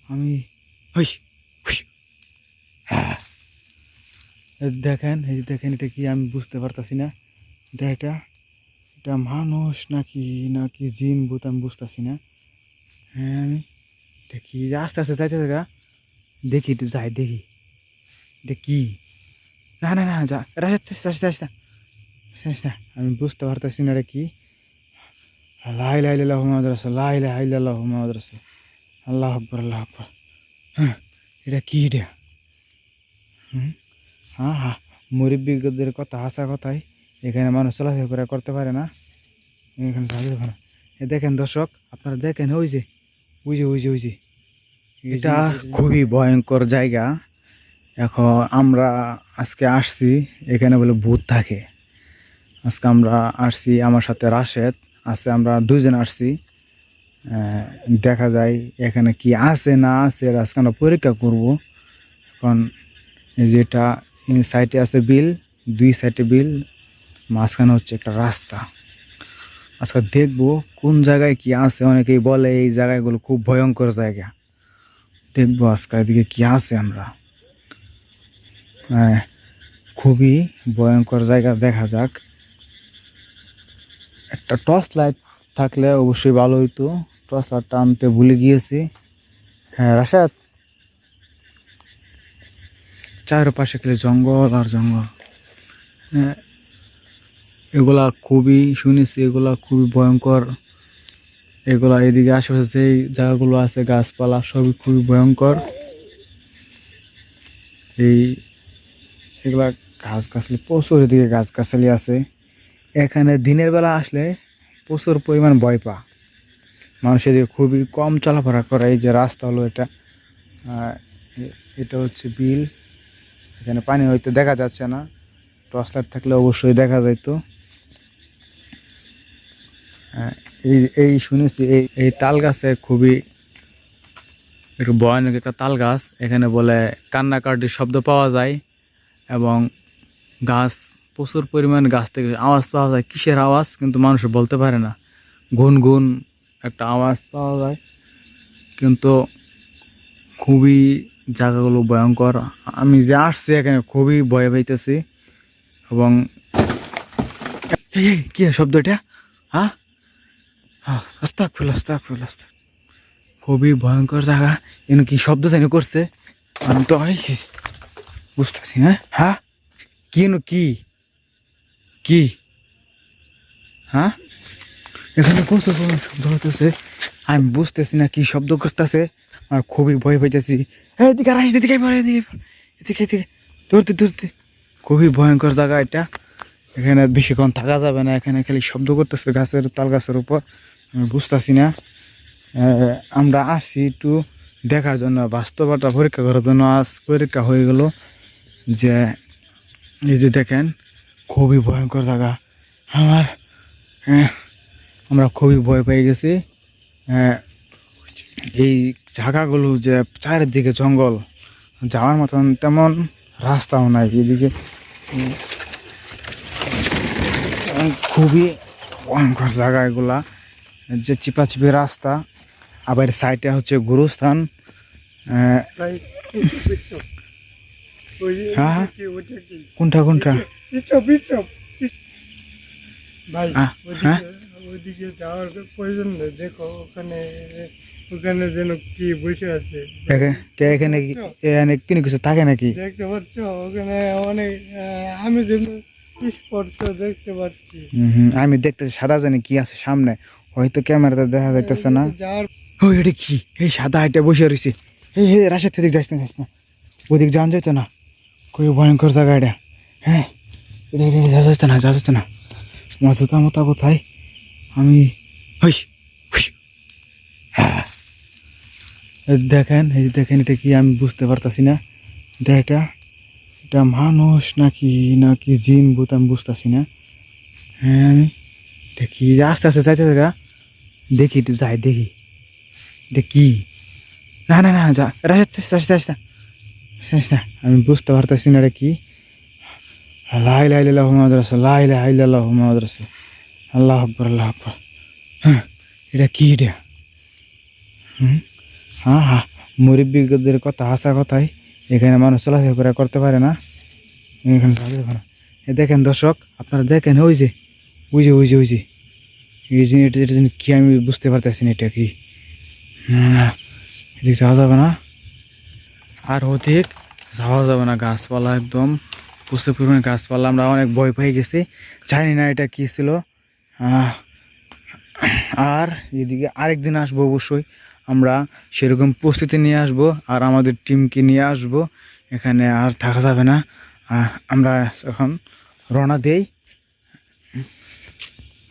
আমি হইস হুস, হ্যাঁ। দেখেন এই যে দেখেন এটা কি আমি বুঝতে পারতাছি না। এটা এটা এটা মানুষ নাকি নাকি জিন ভূত আমি বুঝতেছি না। হ্যাঁ আমি দেখি যে আস্তে আস্তে যাইতে থাকা দেখি একটু যাই দেখি এটা কি। না না না যা রাস্তা রাস্তা রাস্তা রাস্তা আমি বুঝতে পারতেছি না এটা কি। লা ইলাহা ইল্লাল্লাহু মুহাম্মাদুর রাসূলুল্লাহ লা ইলাহা ইল্লাল্লাহু মুহাম্মাদুর রাসূলুল্লাহ আল্লাহু আকবার আল্লাহু আকবার। হ্যাঁ এটা কি এটা? হুম হ্যাঁ হ্যাঁ মুরব্বিদের কথা হাসা কথাই এখানে মানুষ চলাচল করে করতে পারে না। এখানে যাবে না। এ দেখেন দর্শক আপনারা দেখেন ওই যে ওই যে ওই যে ওই যে এটা খুবই ভয়ঙ্কর জায়গা। এখন আমরা আজকে আসছি এখানে বলে ভূত থাকে। আজকে আমরা আসছি আমার সাথে রাশেদ আছে আমরা দুইজন আসছি। দেখা যায় এখানে কি আছে না আছে আজকে আমরা পরীক্ষা করব। এখন এই যেটা সাইডে আছে বিল, দুই সাইডে বিল, মাঝখানে হচ্ছে একটা রাস্তা। আজকে দেখবো কোন জায়গায় কি আছে। অনেকেই বলে এই জায়গাগুলো খুব ভয়ঙ্কর জায়গা। দেখবো আজকে এদিকে কি আছে আমরা। খুবই ভয়ঙ্কর জায়গা দেখা যাক। একটা টর্চ লাইট থাকলে অবশ্যই ভালো হইতো। টর্চ লাইটটা আনতে ভুলে গিয়েছি। হ্যাঁ রাশেদ চারপাশে খেলে জঙ্গল আর জঙ্গল। হ্যাঁ এগুলা খুবই শুনেছি এগুলা খুবই ভয়ঙ্কর। এগুলা এদিকে আশেপাশে যেই জায়গাগুলো আছে গাছপালা সবই খুবই ভয়ঙ্কর। এই এগুলা গাছগাছালি প্রচুর এদিকে গাছগাছালি আছে। এখানে দিনের বেলা আসলে প্রচুর পরিমাণ ভয় পা মানুষ এদিকে খুবই কম চলাফেরা করে। এই যে রাস্তা হলো এটা, এটা হচ্ছে বিল। এখানে পানি হয়তো দেখা যাচ্ছে না, টর্চ লাইট থাকলে অবশ্যই দেখা যাইতো। এই এই শুনেছি এই এই তাল গাছে খুবই একটু ভয়ানক একটা তাল গাছ। এখানে বলে কান্নাকাটির শব্দ পাওয়া যায় এবং গাছ প্রচুর পরিমাণ গাছ থেকে আওয়াজ পাওয়া যায়। কিসের আওয়াজ কিন্তু মানুষ বলতে পারে না। গুন গুন একটা আওয়াজ পাওয়া যায় কিন্তু খুবই জায়গাগুলো ভয়ঙ্কর। আমি যে আসছি এখানে খুবই ভয় পাইতেছি এবং কি শব্দ এটা? হ্যাঁ আস্তাগফিরুল্লাহ আস্তাগফিরুল্লাহ আস্তাগফিরুল্লাহ। খুবই ভয়ঙ্কর জায়গা। এনে কি শব্দ জানি করছে আমি তো বুঝতেছি না। হ্যাঁ কি কি কি হ্যাঁ এখানে প্রচুর পরিমাণ শব্দ হইতেছে। আমি বুঝতেছি না কি শব্দ করতেছে আর খুবই ভয় পাইতেছি। এদিকে আর আসতে এদিকে এদিকে এদিকে এদিকে ধরতে ধরতে খুবই ভয়ঙ্কর জায়গা এটা। এখানে বেশিক্ষণ থাকা যাবে না। এখানে খালি শব্দ করতেছে গাছের তাল গাছের উপর। আমি বুঝতেছি না। আমরা আসছি একটু দেখার জন্য, বাস্তবতা পরীক্ষা করার জন্য। আজ পরীক্ষা হয়ে গেল যে এই যে দেখেন খুবই ভয়ঙ্কর জায়গা। আমার আমরা খুবই ভয় পেয়ে গেছি। এই জায়গাগুলো যে চারিদিকে জঙ্গল, যাওয়ার মতন তেমন রাস্তাও নাই এদিকে। খুবই ভয়ঙ্কর জায়গা এগুলা, যে চিপাচিপি রাস্তা। আবার সাইডে হচ্ছে গুরুস্থান। হ্যাঁ কোনটা কোনটা? হ্যাঁ ওইদিকে যাওয়ার প্রয়োজন নেই। দেখো ওখানে ওখানে যেন কি বসে আছে এখানে এখানে কিনে কিছু থাকে নাকি? দেখতে পাচ্ছ ওখানে অনেক আমি যেন স্পষ্ট দেখতে পাচ্ছি। আমি দেখতেছি সাদা জানি কি আছে সামনে, হয়তো ক্যামেরাতে দেখা যাইতেছে না। ওই এটা কি? এই সাদা এটা বসে রয়েছে। এই রাশেদ থেকে যাস না যাস না, ওদিক যাওয়া যেত না। খুবই ভয়ঙ্কর জায়গা এটা। হ্যাঁ এটা এটা যাওয়া যেত না যাওয়া যেত না। মজা মতো কোথায় আমি দেখেন এই দেখেন এটা কি আমি বুঝতে পারতাছি না। এটা এটা মানুষ নাকি নাকি জিন ভূত আমি বুঝতেছি না। হ্যাঁ আমি দেখি আস্তে আস্তে যাইতে থাকা দেখি একটু যাই দেখি এটা কি। না না না যা রাস্তা রাস্তা রাস্তা আমি বুঝতে পারতেছি না এটা কি। লা ইলাহা ইল্লাল্লাহু মুহাম্মাদুর রাসূলুল্লাহ লা ইলাহা ইল্লাল্লাহু মুহাম্মাদুর রাসূলুল্লাহ আল্লাহু আকবার আল্লাহু আকবার। হ্যাঁ এটা কি এটা? হ্যাঁ হ্যাঁ মুরব্বীদের কথা হাসা কথাই এখানে মানুষ চলাচল করে করতে পারে না, এখানে যাওয়া যাবে না। দেখেন দর্শক, আপনারা দেখেন ওই যে ওই যে ওই যে ওই যে এই যে এটা যেন কি আমি বুঝতে পারতেছি না এটা কি। এদিকে যাওয়া যাবে না, আর অধিক যাওয়া যাবে না, গাছপালা একদম প্রচুর পরিমাণে গাছপালা, আমরা অনেক ভয় পেয়ে গেছি, জানি না এটা কি ছিল। আর এদিকে আরেকদিন আসবো অবশ্যই, আমরা সেরকম প্রস্তুতি নিয়ে আসবো আর আমাদের টিমকে নিয়ে আসবো, এখানে আর থাকা যাবে না। আমরা এখন রওনা দেই।